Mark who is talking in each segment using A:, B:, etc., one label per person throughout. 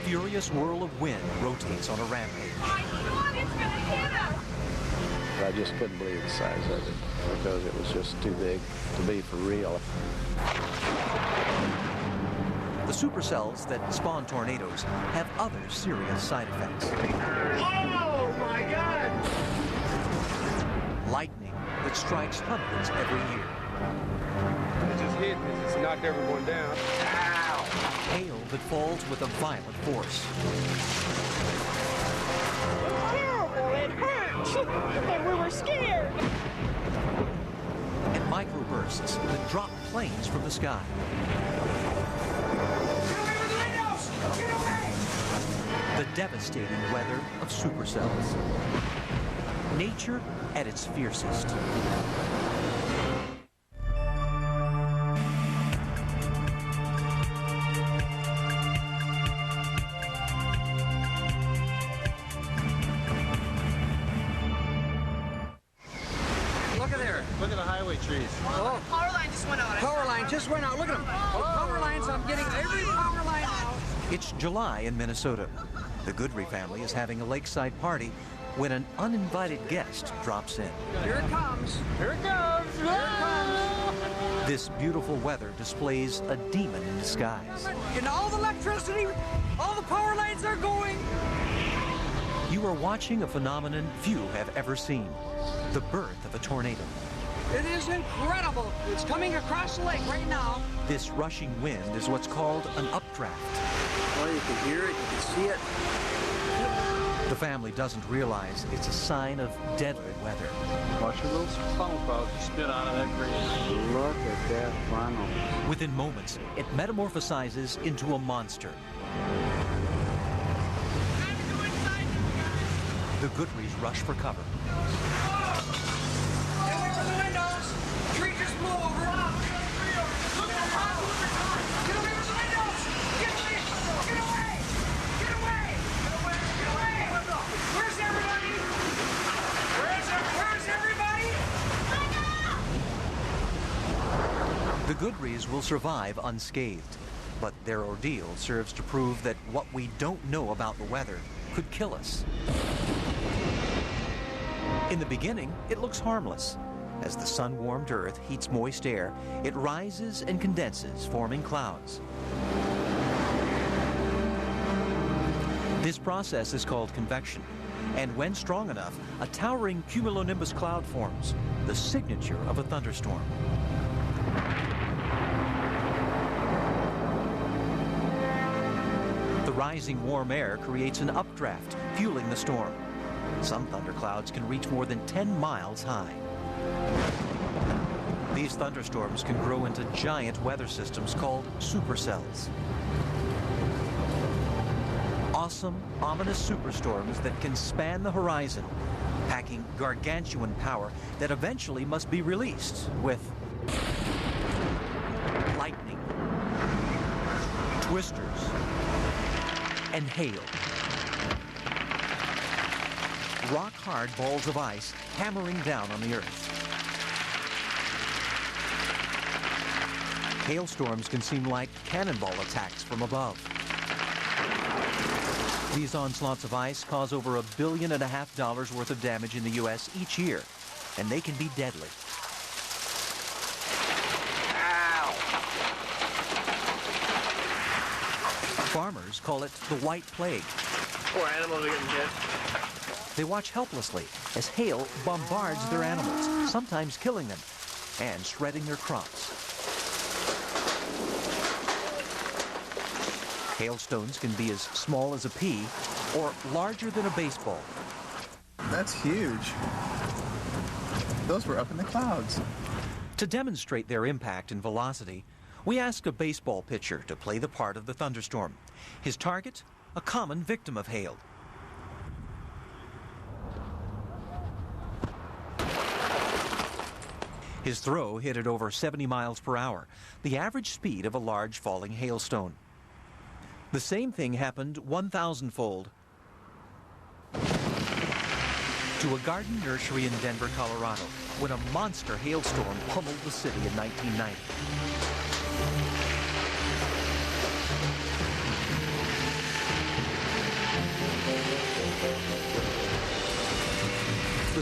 A: furious whirl of wind rotates on a rampage.
B: My God, it's gonna hit us!
C: I just couldn't believe the size of it because it was just too big to be for real.
A: The supercells that spawn tornadoes have other serious side effects.
D: Oh my God!
A: Lightning that strikes hundreds every year.
D: It just hit. It just knocked everyone down. Ow!
A: Hail that falls with a violent force.
B: Terrible, it hurt! And we were scared!
A: And microbursts that drop planes from the sky.
D: Get away!
A: The devastating weather of supercells. Nature at its fiercest.
E: Look at there.
C: Look at the highway trees.
E: Oh,
B: Power line just went out.
E: power line just went out. Look at them. Power lines. I'm getting every power line out.
A: It's July in Minnesota. The Goodry family is having a lakeside party when an uninvited guest drops in.
E: Here it comes. Here it comes. Here it comes.
A: This beautiful weather displays a demon in disguise.
E: And all the electricity, all the power lines are going.
A: You are watching a phenomenon few have ever seen. The birth of a tornado.
E: It is incredible. It's coming across the lake right now.
A: This rushing wind is what's called an updraft.
E: Well, you can hear it, you can see it.
A: The family doesn't realize it's a sign of deadly weather.
C: Watch your little funnel clouds spit out of that green. Look at that funnel.
A: Within moments, it metamorphosizes into a monster. The Goodrys rush for cover.
E: Get away from the windows. Tree just blew over. Get away from the windows. Get away. Get away. Get away. Get away. Get away. Where's everybody? Where's everybody?
A: The Goodrys will survive unscathed, but their ordeal serves to prove that what we don't know about the weather could kill us. In the beginning, it looks harmless. As the sun-warmed earth heats moist air, it rises and condenses, forming clouds. This process is called convection, and when strong enough, a towering cumulonimbus cloud forms, the signature of a thunderstorm. The rising warm air creates an updraft, fueling the storm. Some thunderclouds can reach more than 10 miles high. These thunderstorms can grow into giant weather systems called supercells. Awesome, ominous superstorms that can span the horizon, packing gargantuan power that eventually must be released with lightning, twisters, and hail. Rock-hard balls of ice hammering down on the earth. Hailstorms can seem like cannonball attacks from above. These onslaughts of ice cause over $1.5 billion worth of damage in the U.S. each year, and they can be deadly.
D: Ow!
A: Farmers call it the white plague.
D: Poor animals are getting hit.
A: They watch helplessly as hail bombards their animals, sometimes killing them and shredding their crops. Hailstones can be as small as a pea or larger than a baseball.
F: That's huge. Those were up in the clouds.
A: To demonstrate their impact and velocity, we ask a baseball pitcher to play the part of the thunderstorm. His target, a common victim of hail. His throw hit at over 70 miles per hour, the average speed of a large falling hailstone. The same thing happened 1,000-fold to a garden nursery in Denver, Colorado, when a monster hailstorm pummeled the city in 1990.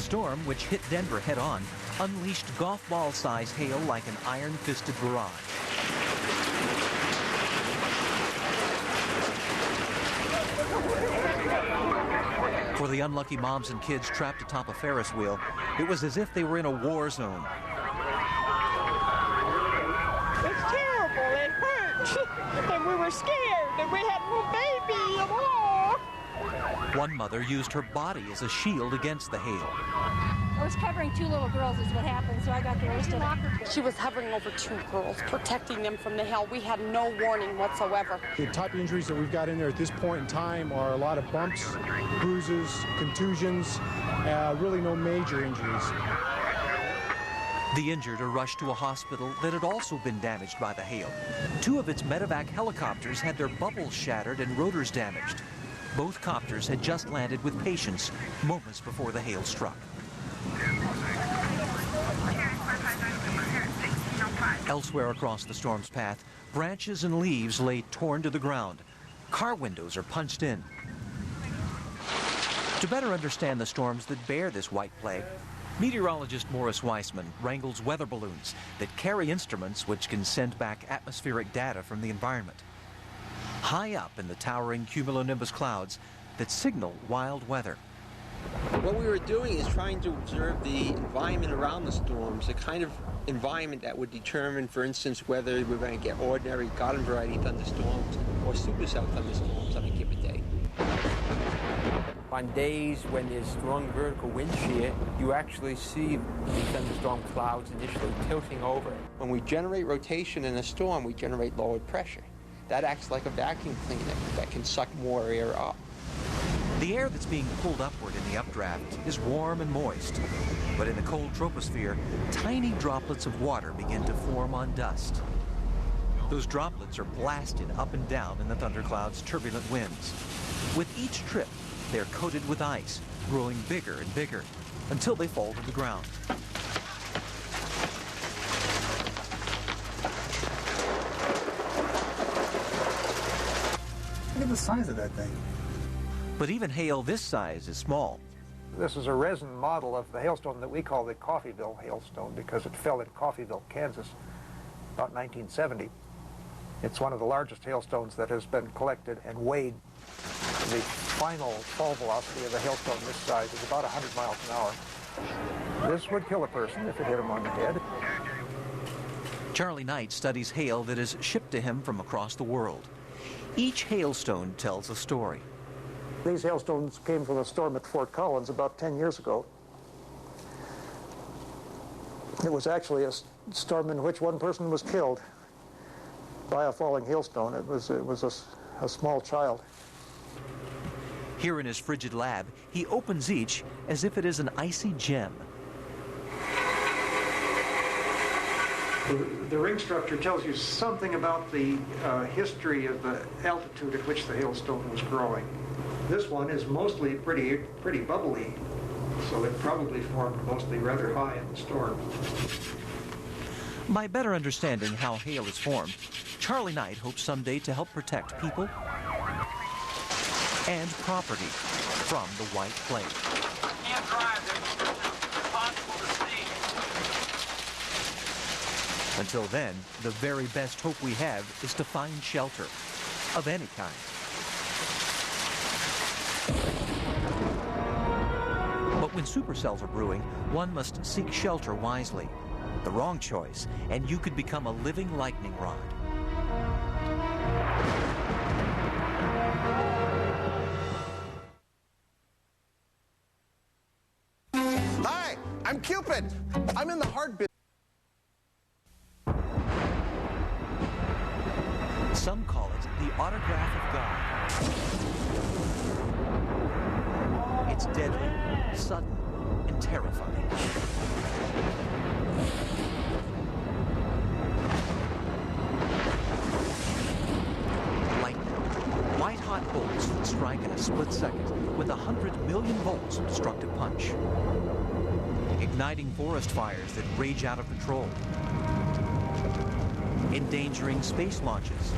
A: The storm, which hit Denver head-on, unleashed golf ball-sized hail like an iron-fisted barrage. For the unlucky moms and kids trapped atop a Ferris wheel, it was as if they were in a war zone.
B: It's terrible. It hurts. And we were scared. And we had a little baby and all.
A: One mother used her body as a shield against the hail.
G: I was covering 2 little girls is what happened, so I got the worst of it.
H: She was hovering over 2 girls, protecting them from the hail. We had no warning whatsoever.
I: The type of injuries that we've got in there at this point in time are a lot of bumps, bruises, contusions, really no major injuries.
A: The injured are rushed to a hospital that had also been damaged by the hail. 2 of its medevac helicopters had their bubbles shattered and rotors damaged. Both copters had just landed with patients moments before the hail struck. Elsewhere across the storm's path, branches and leaves lay torn to the ground. Car windows are punched in. To better understand the storms that bear this white plague, meteorologist Morris Weissman wrangles weather balloons that carry instruments which can send back atmospheric data from the environment. High up in the towering cumulonimbus clouds that signal wild weather.
J: What we were doing is trying to observe the environment around the storms, the kind of environment that would determine, for instance, whether we're going to get ordinary garden variety thunderstorms or supercell thunderstorms on a given day.
K: On days when there's strong vertical wind shear, you actually see the thunderstorm clouds initially tilting over.
J: When we generate rotation in a storm, we generate lowered pressure. That acts like a vacuum cleaner that can suck more air up.
A: The air that's being pulled upward in the updraft is warm and moist, but in the cold troposphere, tiny droplets of water begin to form on dust. Those droplets are blasted up and down in the thundercloud's turbulent winds. With each trip, they're coated with ice, growing bigger and bigger, until they fall to the ground.
F: Look at the size of that thing.
A: But even hail this size is small.
L: This is a resin model of the hailstone that we call the Coffeyville hailstone because it fell in Coffeyville, Kansas, about 1970. It's one of the largest hailstones that has been collected and weighed. The final fall velocity of a hailstone this size is about 100 miles an hour. This would kill a person if it hit him on the head.
A: Charlie Knight studies hail that is shipped to him from across the world. Each hailstone tells a story.
L: These hailstones came from a storm at Fort Collins about 10 years ago. It was actually a storm in which one person was killed by a falling hailstone. It was a small child.
A: Here in his frigid lab, he opens each as if it is an icy gem.
L: The ring structure tells you something about the history of the altitude at which the hailstone was growing. This one is mostly pretty bubbly, so it probably formed mostly rather high in the storm.
A: By better understanding how hail is formed, Charlie Knight hopes someday to help protect people and property from the white plague.
E: Can't drive, it's impossible to see.
A: Until then, the very best hope we have is to find shelter of any kind. But when supercells are brewing, one must seek shelter wisely. The wrong choice, and you could become a living lightning rod.
M: Hi, I'm Cupid. I'm in the heart business.
A: Some call it the autograph of God. It's deadly, sudden, and terrifying. Lightning, white-hot bolts that strike in a split second with 100 million volts of destructive punch. Igniting forest fires that rage out of control. Endangering space launches.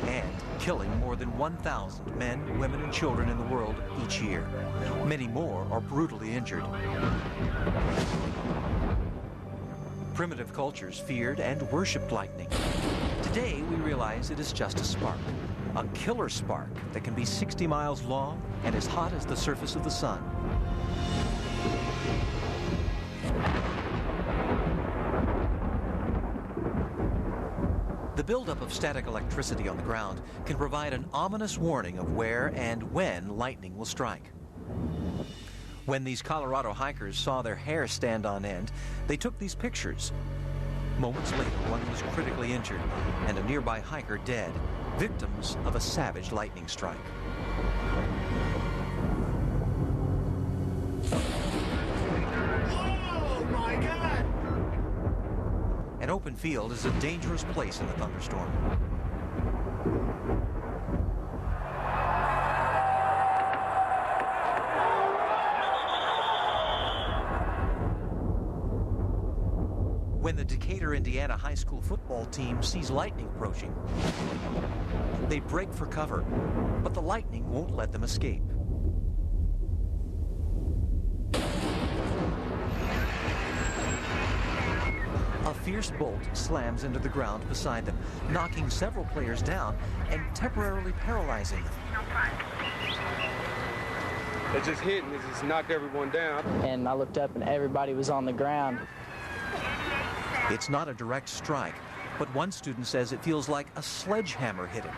A: And killing more than 1,000 men, women, and children in the world each year. Many more are brutally injured. Primitive cultures feared and worshipped lightning. Today, we realize it is just a spark, a killer spark that can be 60 miles long and as hot as the surface of the sun. The buildup of static electricity on the ground can provide an ominous warning of where and when lightning will strike. When these Colorado hikers saw their hair stand on end, they took these pictures. Moments later, one was critically injured and a nearby hiker dead, victims of a savage lightning strike.
E: Oh my God!
A: An open field is a dangerous place in a thunderstorm. When the Decatur, Indiana high school football team sees lightning approaching, they break for cover, but the lightning won't let them escape. A fierce bolt slams into the ground beside them, knocking several players down and temporarily paralyzing them.
D: It just hit and it just knocked everyone down.
N: And I looked up and everybody was on the ground.
A: It's not a direct strike, but one student says it feels like a sledgehammer hit him.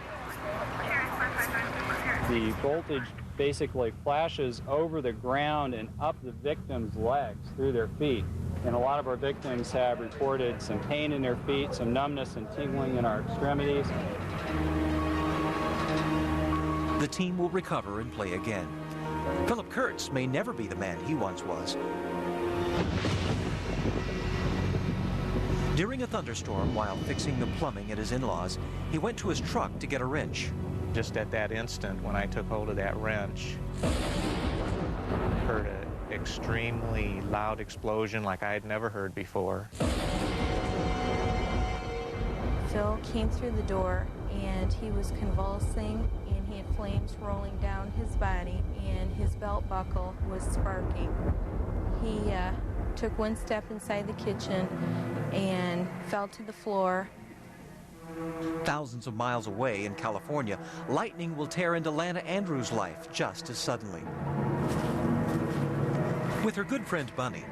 O: The voltage basically flashes over the ground and up the victim's legs through their feet. And a lot of our victims have reported some pain in their feet, some numbness and tingling in our extremities.
A: The team will recover and play again. Phillip Kurtz may never be the man he once was. During a thunderstorm, while fixing the plumbing at his in-laws, he went to his truck to get a wrench.
P: Just at that instant, when I took hold of that wrench, heard an extremely loud explosion like I had never heard before.
Q: Phil came through the door and he was convulsing and he had flames rolling down his body and his belt buckle was sparking. He took one step inside the kitchen and fell to the floor.
A: Thousands of miles away in California, lightning will tear into Lana Andrews' life just as suddenly. With her good friend Bunny,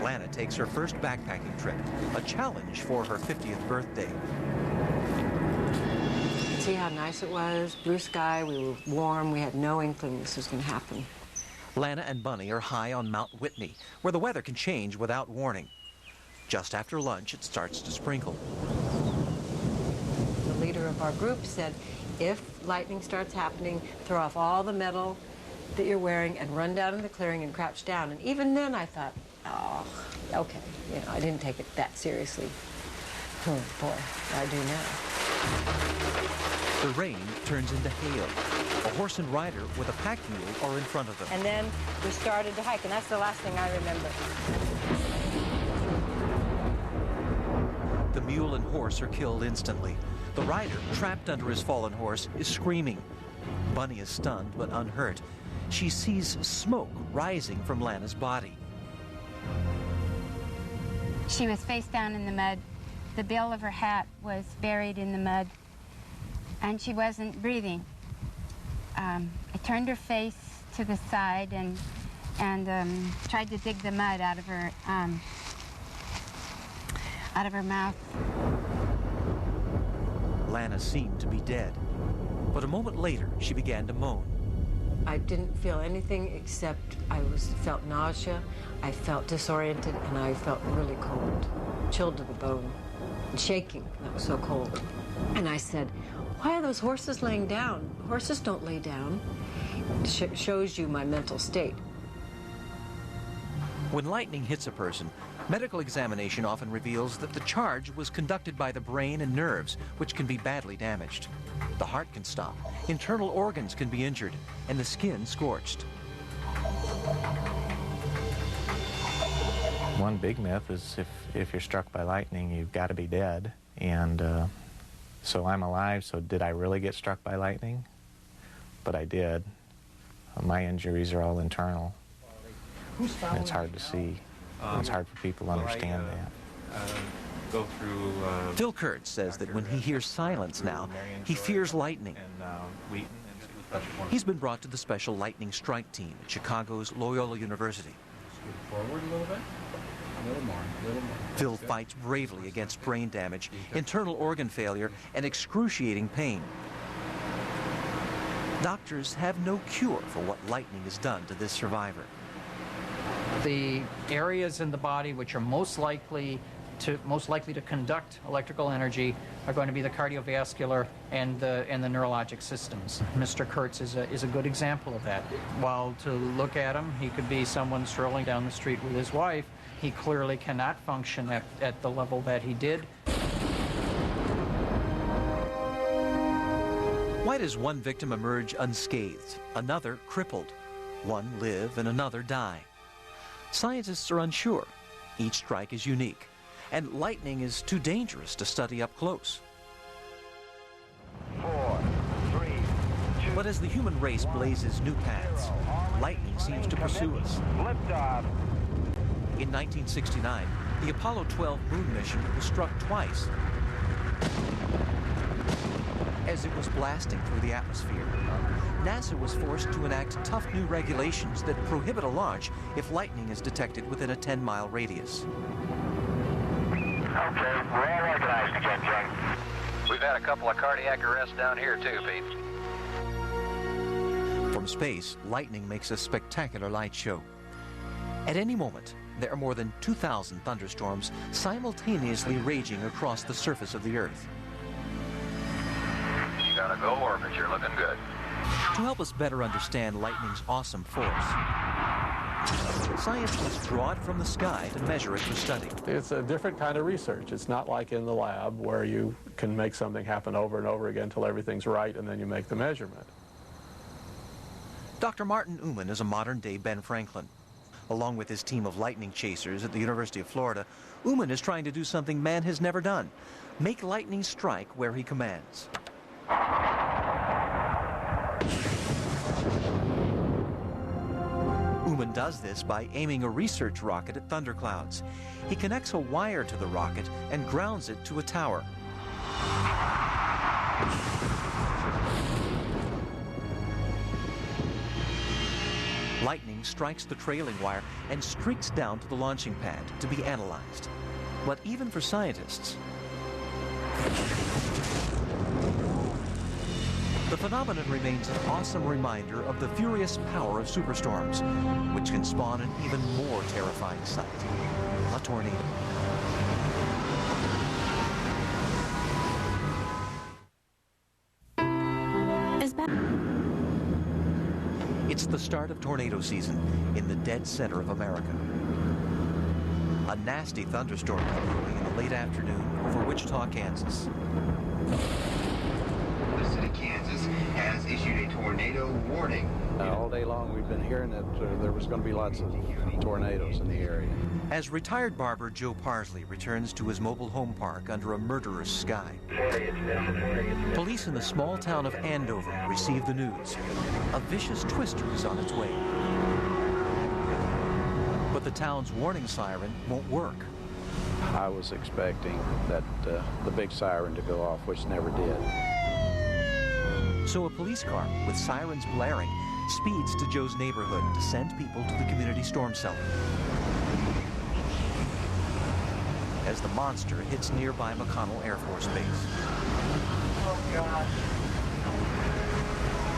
A: Lana takes her first backpacking trip, a challenge for her 50th birthday.
R: See how nice it was, blue sky, we were warm, we had no inkling this was going to happen.
A: Lana and Bunny are high on Mount Whitney, where the weather can change without warning. Just after lunch, it starts to sprinkle.
R: The leader of our group said, if lightning starts happening, throw off all the metal that you're wearing and run down in the clearing and crouch down. And even then I thought, oh, okay. You know, I didn't take it that seriously. Oh, boy, I do now.
A: The rain turns into hail. A horse and rider with a pack mule are in front of them.
R: And then we started to hike, and that's the last thing I remember.
A: The mule and horse are killed instantly. The rider, trapped under his fallen horse, is screaming. Bunny is stunned but unhurt. She sees smoke rising from Lana's body.
S: She was face down in the mud. The bill of her hat was buried in the mud, and she wasn't breathing. I turned her face to the side and tried to dig the mud out of her mouth.
A: Lana seemed to be dead, but a moment later she began to moan.
R: I didn't feel anything except felt nausea, I felt disoriented, and I felt really cold, chilled to the bone, and shaking. That was so cold. And I said, why are those horses laying down? Horses don't lay down. It shows you my mental state.
A: When lightning hits a person, medical examination often reveals that the charge was conducted by the brain and nerves, which can be badly damaged. The heart can stop, internal organs can be injured, and the skin scorched.
P: One big myth is if you're struck by lightning, you've got to be dead. And So I'm alive, so did I really get struck by lightning? But I did. My injuries are all internal. And it's hard to see. It's hard for people to understand that.
A: Go through. Phil Kurtz says that when he hears silence now, he fears lightning. He's been brought to the special lightning strike team at Chicago's Loyola University.
T: Forward a little bit. A little more.
A: Phil fights bravely against brain damage, internal organ failure, and excruciating pain. Doctors have no cure for what lightning has done to this survivor.
U: The areas in the body which are most likely to conduct electrical energy are going to be the cardiovascular and the neurologic systems. Mr. Kurtz is a good example of that. While to look at him, he could be someone strolling down the street with his wife. He clearly cannot function at the level that he did.
A: Why does one victim emerge unscathed, another crippled? One live and another die. Scientists are unsure. Each strike is unique, and lightning is too dangerous to study up close.
E: 4, 3, 2,
A: but as the human race blazes new paths, lightning seems to pursue us.
E: Liftoff.
A: In 1969, the Apollo 12 moon mission was struck twice as it was blasting through the atmosphere. NASA was forced to enact tough new regulations that prohibit a launch if lightning is detected within a 10-mile radius.
V: Okay, we're all organized again, King. We've had a couple of cardiac arrests down here too, Pete.
A: From space, lightning makes a spectacular light show. At any moment, there are more than 2,000 thunderstorms simultaneously raging across the surface of the Earth.
V: You gotta go orbit, you're looking good.
A: To help us better understand lightning's awesome force, scientists draw it from the sky to measure it for study.
W: It's a different kind of research. It's not like in the lab where you can make something happen over and over again until everything's right and then you make the measurement.
A: Dr. Martin Newman is a modern-day Ben Franklin. Along with his team of lightning chasers at the University of Florida, Newman is trying to do something man has never done: make lightning strike where he commands. Newman does this by aiming a research rocket at thunderclouds. He connects a wire to the rocket and grounds it to a tower. Lightning strikes the trailing wire and streaks down to the launching pad to be analyzed. But even for scientists, the phenomenon remains an awesome reminder of the furious power of superstorms, which can spawn an even more terrifying sight: a tornado. It's the start of tornado season in the dead center of America. A nasty thunderstorm got going in the late afternoon over Wichita, Kansas.
X: The city of Kansas has issued a tornado warning.
C: All day long we've been hearing that there was going to be lots of tornadoes in the area.
A: As retired barber Joe Parsley returns to his mobile home park under a murderous sky, police in the small town of Andover receive the news. A vicious twister is on its way. But the town's warning siren won't work.
C: I was expecting that the big siren to go off, which never did.
A: So a police car with sirens blaring speeds to Joe's neighborhood to send people to the community storm cellar. As the monster hits nearby McConnell Air Force Base.
E: Oh, God.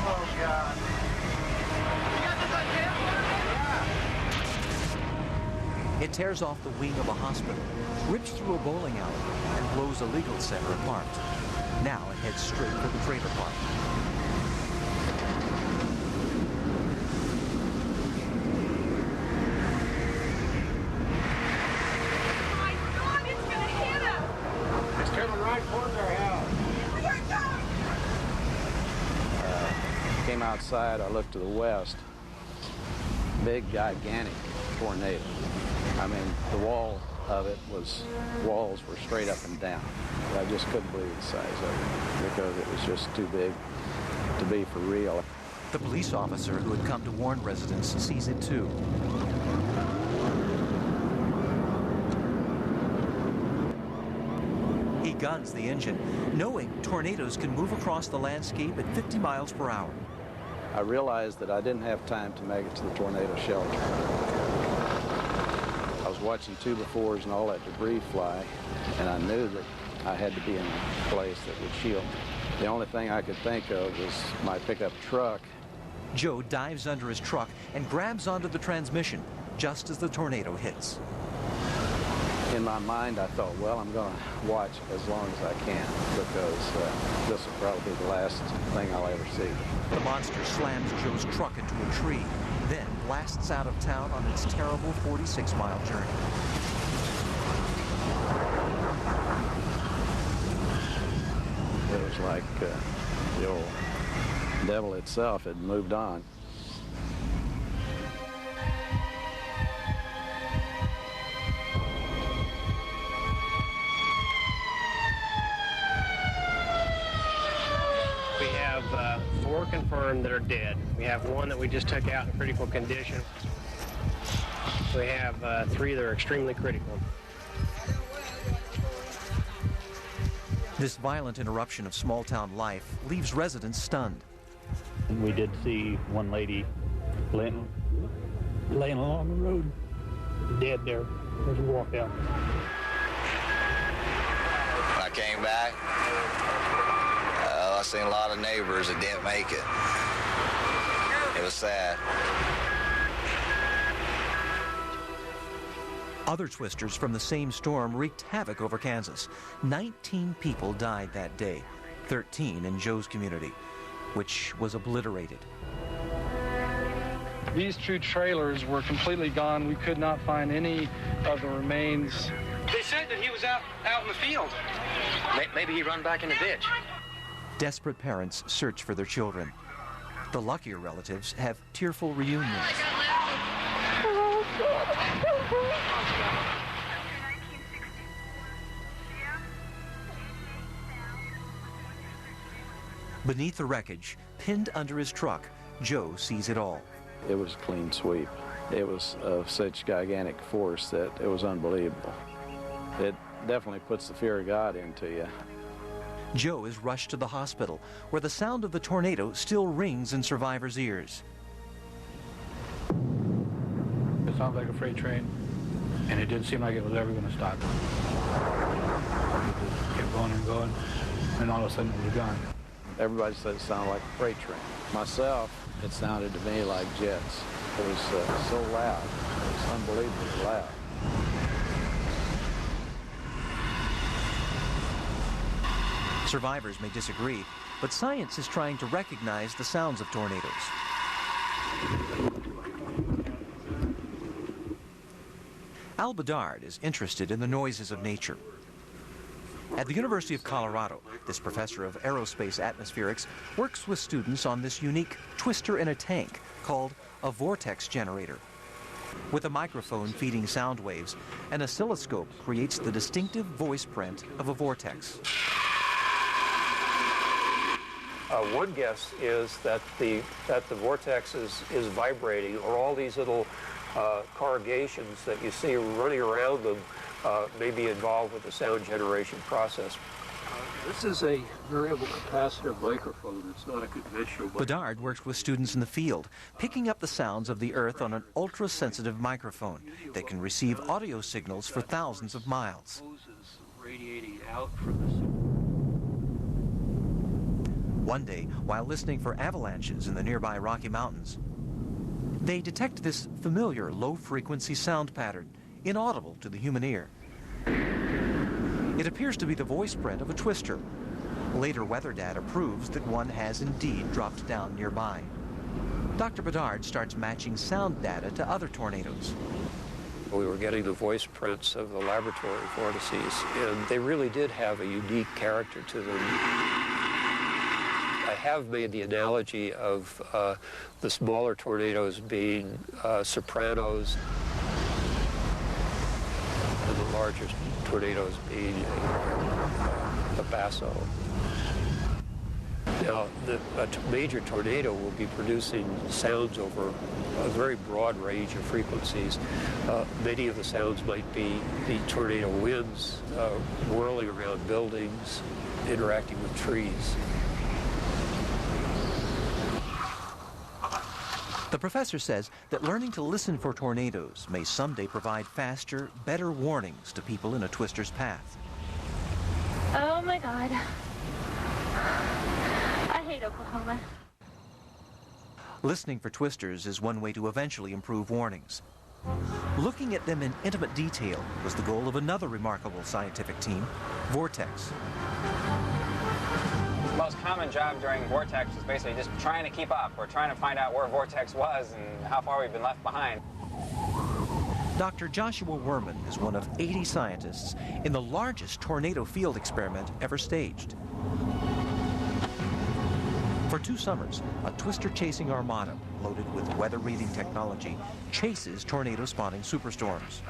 E: Oh, God.
A: It tears off the wing of a hospital, rips through a bowling alley, and blows a legal center apart. Now it heads straight for the trailer park.
C: Came outside, I looked to the west. Big, gigantic tornado. I mean, the wall of it walls were straight up and down. I just couldn't believe the size of it because it was just too big to be for real.
A: The police officer who had come to warn residents sees it too. He guns the engine, knowing tornadoes can move across the landscape at 50 miles per hour.
C: I realized that I didn't have time to make it to the tornado shelter. I was watching 2x4s and all that debris fly, and I knew that I had to be in a place that would shield me. The only thing I could think of was my pickup truck.
A: Joe dives under his truck and grabs onto the transmission just as the tornado hits.
C: In my mind, I thought, well, I'm going to watch as long as I can because this will probably be the last thing I'll ever see.
A: The monster slams Joe's truck into a tree, then blasts out of town on its terrible 46-mile journey.
C: It was like the old devil itself had moved on.
B: We have 4 confirmed that are dead. We have 1 that we just took out in critical condition. We have 3 that are extremely critical.
A: This violent interruption of small-town life leaves residents stunned.
G: We did see one lady laying along the road, dead there as we walked out.
H: When I came back, I seen a lot of neighbors that didn't make it. It was sad.
A: Other twisters from the same storm wreaked havoc over Kansas. 19 people died that day, 13 in Joe's community, which was obliterated.
I: These 2 trailers were completely gone. We could not find any of the remains.
B: They said that he was out in the field. Maybe he run back in the ditch.
A: Desperate parents search for their children. The luckier relatives have tearful reunions. Beneath the wreckage, pinned under his truck, Joe sees it all.
C: It was a clean sweep. It was of such gigantic force that it was unbelievable. It definitely puts the fear of God into you.
A: Joe is rushed to the hospital, where the sound of the tornado still rings in survivors' ears.
G: It sounds like a freight train, and it didn't seem like it was ever going to stop. It just kept going and going, and all of a sudden it was gone.
C: Everybody said it sounded like a freight train. Myself, it sounded to me like jets. It was so loud. It was unbelievably loud.
A: Survivors may disagree, but science is trying to recognize the sounds of tornadoes. Al Bedard is interested in the noises of nature. At the University of Colorado, this professor of aerospace atmospherics works with students on this unique twister in a tank called a vortex generator. With a microphone feeding sound waves, an oscilloscope creates the distinctive voice print of a vortex.
Y: One guess is that the vortex is vibrating, or all these little corrugations that you see running around them may be involved with the sound generation process.
Z: This is a variable capacitor microphone. It's not a conventional microphone.
A: Bedard works with students in the field, picking up the sounds of the earth on an ultra-sensitive microphone that can receive audio signals for thousands of miles.
Z: Radiating out from the...
A: One day, while listening for avalanches in the nearby Rocky Mountains, they detect this familiar low-frequency sound pattern, inaudible to the human ear. It appears to be the voice print of a twister. Later weather data proves that one has indeed dropped down nearby. Dr. Bedard starts matching sound data to other tornadoes.
Y: We were getting the voice prints of the laboratory vortices, and they really did have a unique character to them. I have made the analogy of the smaller tornadoes being sopranos, and the largest tornadoes being a basso. Now, a major tornado will be producing sounds over a very broad range of frequencies. Many of the sounds might be the tornado winds whirling around buildings, interacting with trees.
A: The professor says that learning to listen for tornadoes may someday provide faster, better warnings to people in a twister's path.
D: Oh my God. I hate Oklahoma.
A: Listening for twisters is one way to eventually improve warnings. Looking at them in intimate detail was the goal of another remarkable scientific team, Vortex.
F: The most common job during Vortex is basically just trying to keep up. We're trying to find out where Vortex was and how far we've been left behind.
A: Dr. Joshua Werman is one of 80 scientists in the largest tornado field experiment ever staged. For 2 summers, a twister-chasing armada loaded with weather-reading technology chases tornado-spawning superstorms.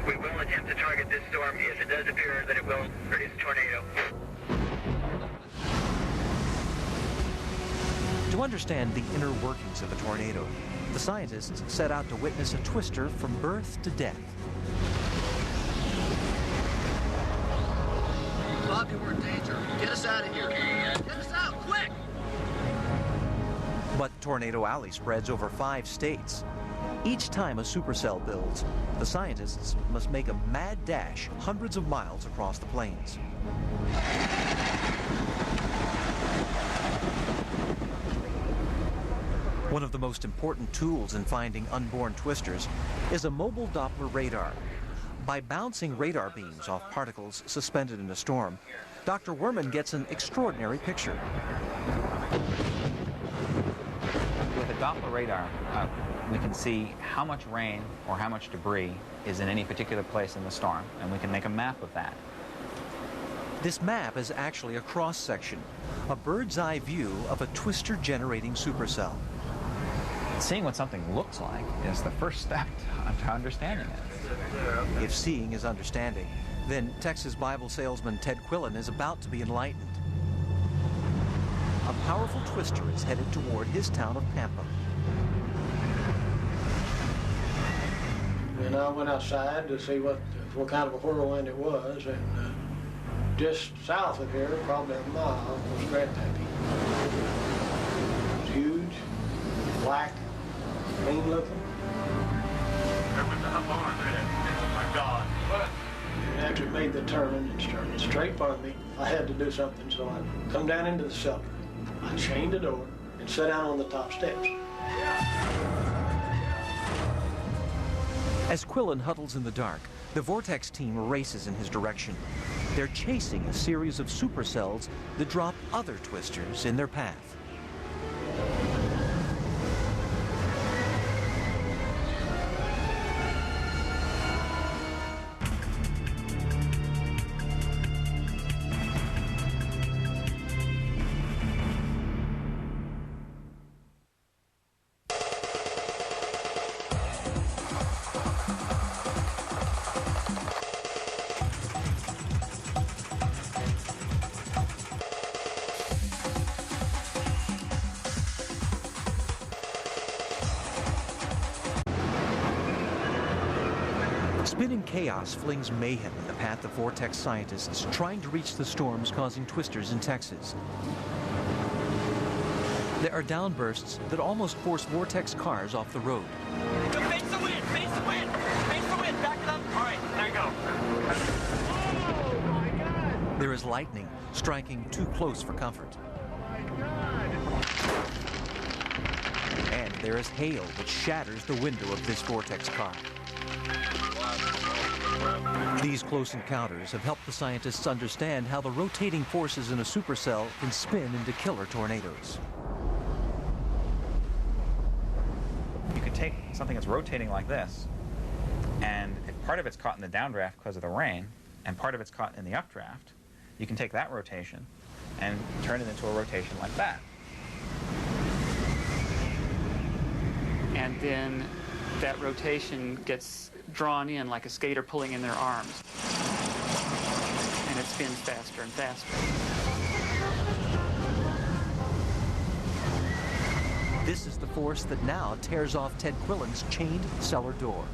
X: We will attempt to target this storm if it does appear that it will produce a tornado.
A: To understand the inner workings of a tornado, the scientists set out to witness a twister from birth to death.
E: Bobby, we're in danger. Get us out of here. Get us out, quick!
A: But Tornado Alley spreads over 5 states. Each time a supercell builds, the scientists must make a mad dash hundreds of miles across the plains. One of the most important tools in finding unborn twisters is a mobile Doppler radar. By bouncing radar beams off particles suspended in a storm, Dr. Werman gets an extraordinary picture.
F: With a Doppler radar, we can see how much rain or how much debris is in any particular place in the storm, and we can make a map of that.
A: This map is actually a cross-section, a bird's-eye view of a twister-generating supercell.
F: Seeing what something looks like is the first step to understanding it.
A: If seeing is understanding, then Texas Bible salesman Ted Quillin is about to be enlightened. A powerful twister is headed toward his town of Pampa.
J: And I went outside to see what kind of a whirlwind it was, and just south of here, probably a mile, was Grandpappy. It was huge, black, mean looking.
E: There was a barn there. Oh my God. What?
J: It actually made the turn and started straight for me. I had to do something, so I come down into the cellar. I chained the door and sat down on the top steps.
A: As Quillin huddles in the dark, the Vortex team races in his direction. They're chasing a series of supercells that drop other twisters in their path. Spinning chaos flings mayhem in the path of Vortex scientists trying to reach the storms causing twisters in Texas. There are downbursts that almost force Vortex cars off the road.
E: Face the wind! Face the wind! Face the wind! Back it up! All right, there you go. Oh, my God!
A: There is lightning striking too close for comfort. And there is hail that shatters the window of this Vortex car. These close encounters have helped the scientists understand how the rotating forces in a supercell can spin into killer tornadoes.
F: You could take something that's rotating like this, and if part of it's caught in the downdraft because of the rain, and part of it's caught in the updraft, you can take that rotation and turn it into a rotation like that.
K: And then that rotation gets drawn in like a skater pulling in their arms. And it spins faster and faster.
A: This is the force that now tears off Ted Quillen's chained cellar door.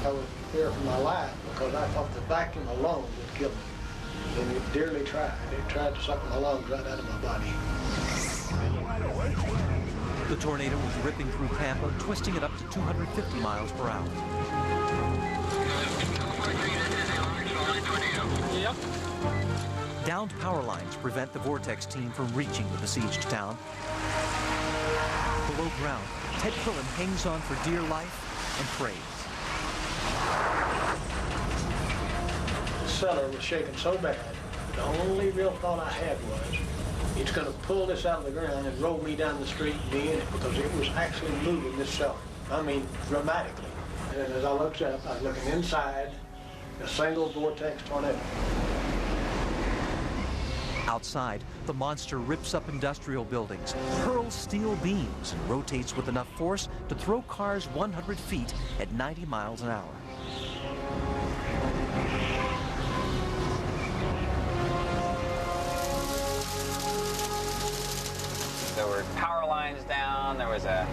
J: I was fear for my life because I thought the vacuum alone would kill me. And it dearly tried. It tried to suck my lungs right out of my body.
A: The tornado was ripping through Tampa, twisting it up to 250 miles per hour.
K: Yep.
A: Downed power lines prevent the Vortex team from reaching the besieged town. Below ground, Ted Quillin hangs on for dear life and prays.
J: The cellar was shaking so bad, the only real thought I had was, it's going to pull this out of the ground and roll me down the street and be in it, because it was actually moving this cellar. I mean, dramatically. And as I looked up, I was looking inside a single vortex tornado.
A: Outside, the monster rips up industrial buildings, hurls steel beams, and rotates with enough force to throw cars 100 feet at 90 miles an hour.
F: There were power lines down, there was a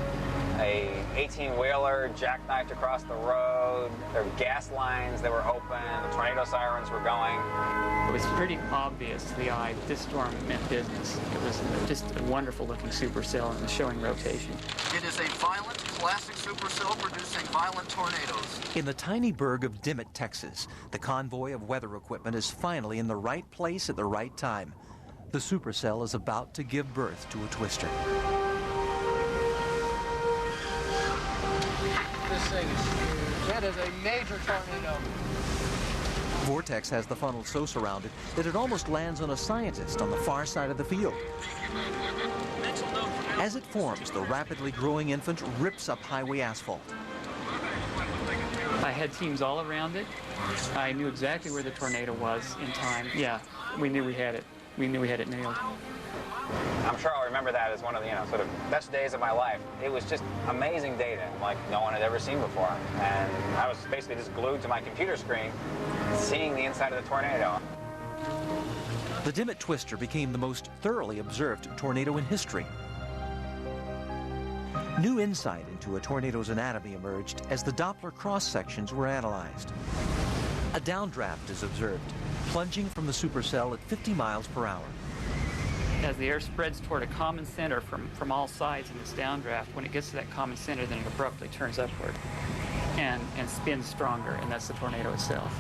F: 18-wheeler jackknifed across the road, there were gas lines that were open, the tornado sirens were going.
K: It was pretty obvious to the eye that this storm meant business. It was just a wonderful looking supercell and was showing rotation.
L: It is a violent, classic supercell producing violent tornadoes.
A: In the tiny burg of Dimmitt, Texas, the convoy of weather equipment is finally in the right place at the right time. The supercell is about to give birth to a twister.
L: This thing is huge. That is a major tornado.
A: Vortex has the funnel so surrounded that it almost lands on a scientist on the far side of the field. As it forms, the rapidly growing infant rips up highway asphalt.
K: I had teams all around it. I knew exactly where the tornado was in time. Yeah, we knew we had it. We knew we had it nailed.
F: I'm sure I'll remember that as one of the, sort of best days of my life. It was just amazing data, like no one had ever seen before. And I was basically just glued to my computer screen, seeing the inside of the tornado.
A: The Dimmitt Twister became the most thoroughly observed tornado in history. New insight into a tornado's anatomy emerged as the Doppler cross-sections were analyzed. A downdraft is observed, plunging from the supercell at 50 miles per hour.
K: As the air spreads toward a common center from all sides in this downdraft, when it gets to that common center, then it abruptly turns upward and spins stronger, and that's the tornado itself.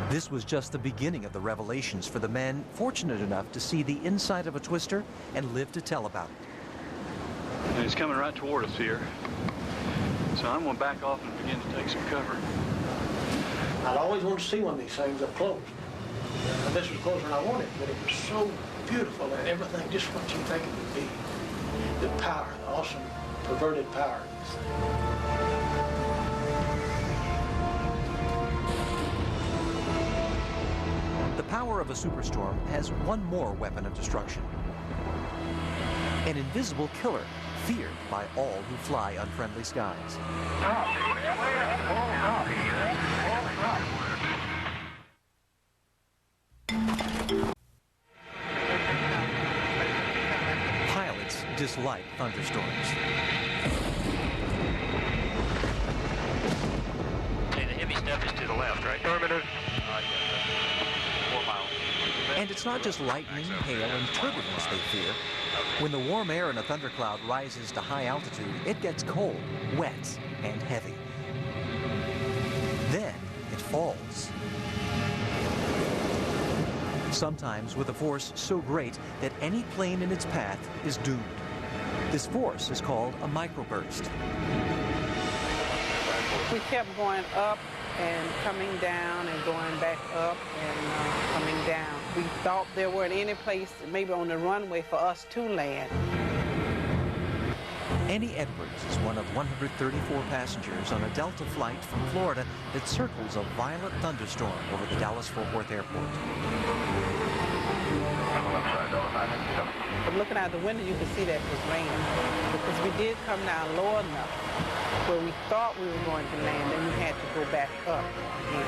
A: This was just the beginning of the revelations for the men fortunate enough to see the inside of a twister and live to tell about it.
M: And it's coming right toward us here. So I'm going to back off and begin to take some cover.
J: I'd always wanted to see one of these things up close. And this was closer than I wanted, but it was so beautiful and everything just what you think it would be. The power, the awesome, perverted power of this thing.
A: The power of a superstorm has one more weapon of destruction. An invisible killer, feared by all who fly unfriendly skies. Pilots dislike thunderstorms.
M: Hey, the heavy stuff is to the left, right? Affirmative. 4 miles.
A: And it's not just lightning, hail, and turbulence they fear. When the warm air in a thundercloud rises to high altitude, it gets cold, wet, and heavy. Then it falls. Sometimes with a force so great that any plane in its path is doomed. This force is called a microburst.
N: We kept going up and coming down and going back up and coming down. We thought there weren't any place, maybe on the runway, for us to land.
A: Annie Edwards is one of 134 passengers on a Delta flight from Florida that circles a violent thunderstorm over the Dallas-Fort Worth airport.
N: From looking out the window, you could see that it was raining because we did come down low enough where we thought we were going to land, and we had to go back up again.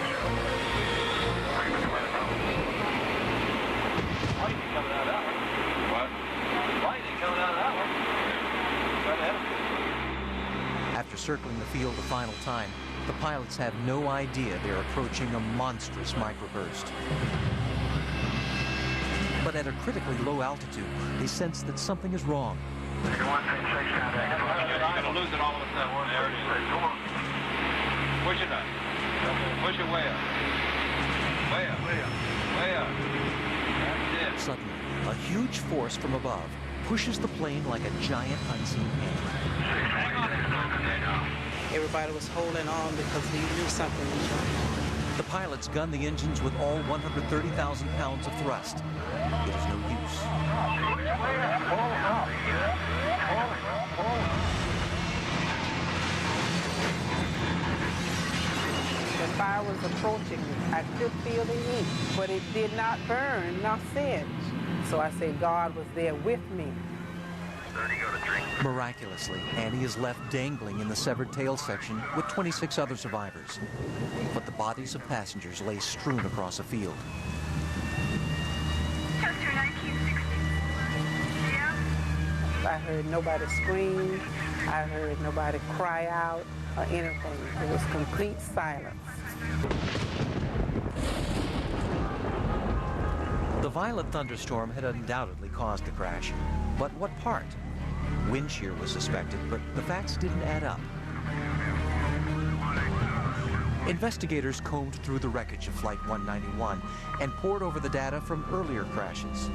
E: Lightning coming out of that one. What? Lightning coming out of that one. Right ahead of me.
A: After circling the field a final time, the pilots have no idea they're approaching a monstrous microburst. But at a critically low altitude, they sense that something is wrong.
E: You're gonna lose it all of that one. There it is. Come on. Push it up. Push it way up. Way up. Way up. Way up. That's it.
A: Suddenly, a huge force from above pushes the plane like a giant unseen hand.
E: Hang on.
N: Everybody was holding on because we knew something was wrong.
A: The pilots gun the engines with all 130,000 pounds of thrust. It is no use.
N: The fire was approaching me. I could feel the heat, but it did not burn nor singe. So I said God was there with me.
A: Miraculously, Annie is left dangling in the severed tail section with 26 other survivors. But the bodies of passengers lay strewn across a field.
N: I heard nobody scream. I heard nobody cry out or anything. It was complete silence.
A: The violent thunderstorm had undoubtedly caused the crash. But what part? Wind shear was suspected, but the facts didn't add up. Investigators combed through the wreckage of Flight 191 and pored over the data from earlier crashes.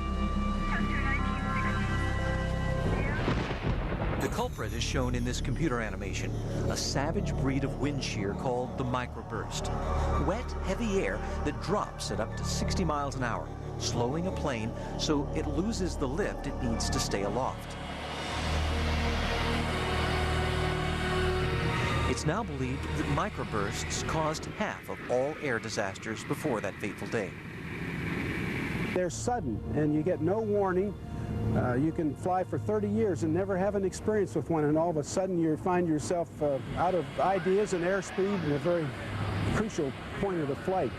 A: The culprit is shown in this computer animation, a savage breed of wind shear called the microburst. Wet, heavy air that drops at up to 60 miles an hour, slowing a plane so it loses the lift it needs to stay aloft. It's now believed that microbursts caused half of all air disasters before that fateful day.
O: They're sudden, and you get no warning. You can fly for 30 years and never have an experience with one, and all of a sudden you find yourself out of ideas and airspeed in a very crucial point of the flight.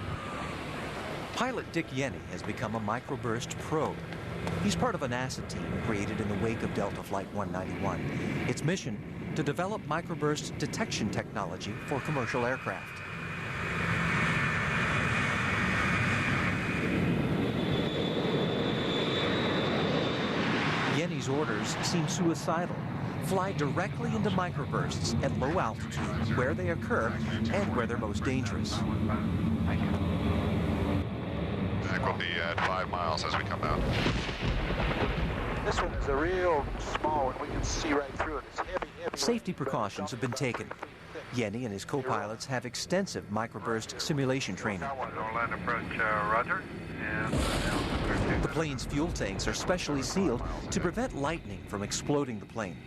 A: Pilot Dick Yenny has become a microburst pro. He's part of a NASA team created in the wake of Delta Flight 191. Its mission, to develop microburst detection technology for commercial aircraft. Yenny's orders seem suicidal. Fly directly into microbursts at low altitude, where they occur and where they're most dangerous.
P: Back will be at 5 miles as we come down.
Q: This one is a real small one. We can see right through it. It's heavy.
A: Safety precautions have been taken. Yenny and his co-pilots have extensive microburst simulation training.
P: Land approach, Roger.
A: The plane's fuel tanks are specially sealed to prevent lightning from exploding the plane.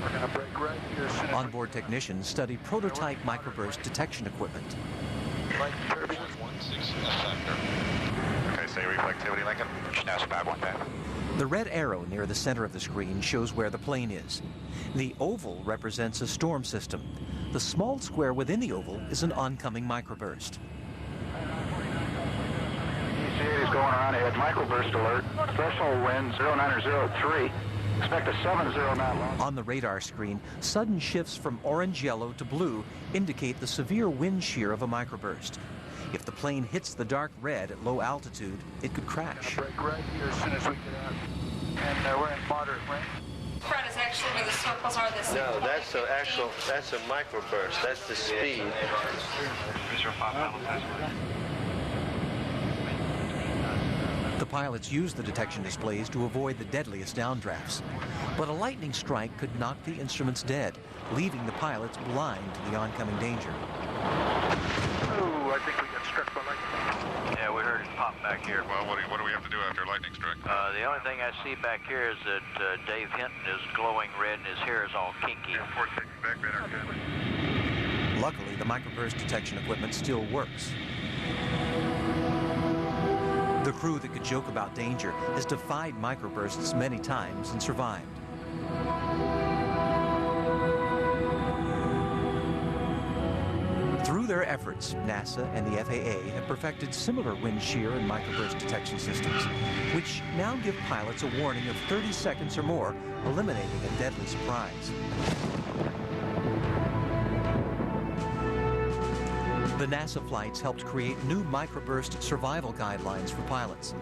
Q: We're going to break right here.
A: Onboard technicians study prototype microburst detection equipment.
P: Okay, say reflectivity, Lincoln. Snap's back one time.
A: The red arrow near the center of the screen shows where the plane is. The oval represents a storm system. The small square within the oval is an oncoming microburst.
Q: ECA is going around ahead. Microburst alert. Threshold wind 0903. Expect a 70 knot long.
A: On the radar screen, sudden shifts from orange-yellow to blue indicate the severe wind shear of a microburst. If the plane hits the dark red at low altitude, it could crash.
Q: Break right here as soon as we get out. And we're in moderate wind.
D: Front is actually where the circles are. This.
R: No, that's a microburst. That's the speed.
A: The pilots use the detection displays to avoid the deadliest downdrafts. But a lightning strike could knock the instruments dead, leaving the pilots blind to the oncoming danger.
Q: Oh, I think we got struck by lightning.
V: Yeah, we heard it pop back here.
P: Well, what do we have to do after a lightning strike?
V: The only thing I see back here is that Dave Hinton is glowing red and his hair is all kinky.
P: Yeah, 46 back radar.
A: Luckily, the microburst detection equipment still works. The crew that could joke about danger has defied microbursts many times and survived. Through their efforts, NASA and the FAA have perfected similar wind shear and microburst detection systems, which now give pilots a warning of 30 seconds or more, eliminating a deadly surprise. The NASA flights helped create new microburst survival guidelines for pilots.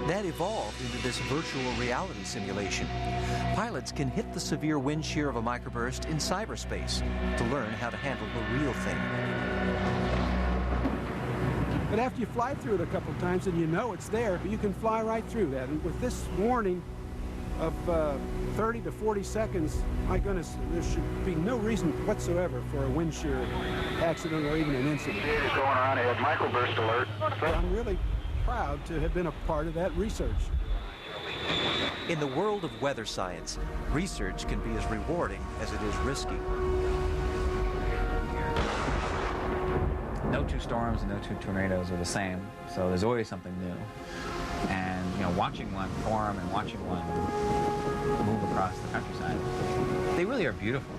A: That evolved into this virtual reality simulation. Pilots can hit the severe wind shear of a microburst in cyberspace to learn how to handle the real thing.
O: But after you fly through it a couple of times and you know it's there, you can fly right through that. And with this warning of 30 to 40 seconds, my goodness, there should be no reason whatsoever for a wind shear accident or even an incident.
Q: It's going around ahead, microburst alert.
O: I'm really proud to have been a part of that research.
A: In the world of weather science, research can be as rewarding as it is risky.
F: No two storms and no two tornadoes are the same, so there's always something new. And, you know, watching one form and watching one move across the countryside, they really are beautiful.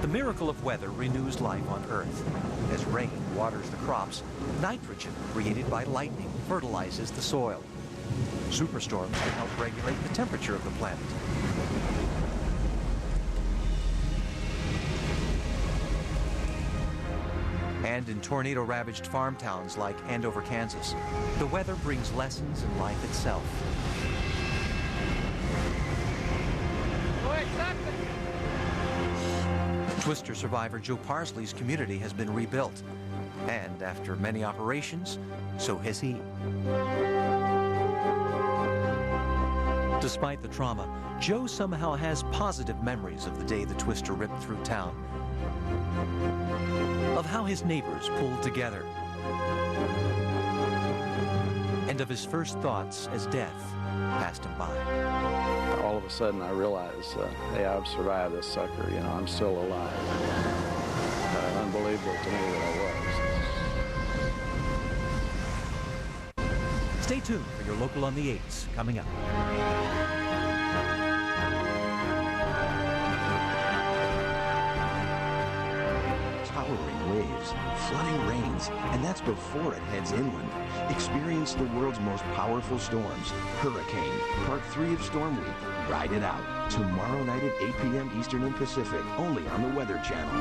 A: The miracle of weather renews life on Earth. As rain waters the crops, nitrogen created by lightning fertilizes the soil. Superstorms can help regulate the temperature of the planet. And in tornado-ravaged farm towns like Andover, Kansas, the weather brings lessons in life itself. Twister survivor Joe Parsley's community has been rebuilt. And after many operations, so has he. Despite the trauma, Joe somehow has positive memories of the day the Twister ripped through town, of how his neighbors pulled together, and of his first thoughts as death passed him by.
C: All of a sudden I realized, hey, I've survived this sucker, you know, I'm still alive. Unbelievable to me that I was.
A: Stay tuned for your local on the 8s coming up.
H: Towering waves, flooding rains, and that's before it heads inland. Experience the world's most powerful storms. Hurricane, Part 3 of Storm Week. Ride it out. Tomorrow night at 8 p.m. Eastern and Pacific, only on the Weather Channel.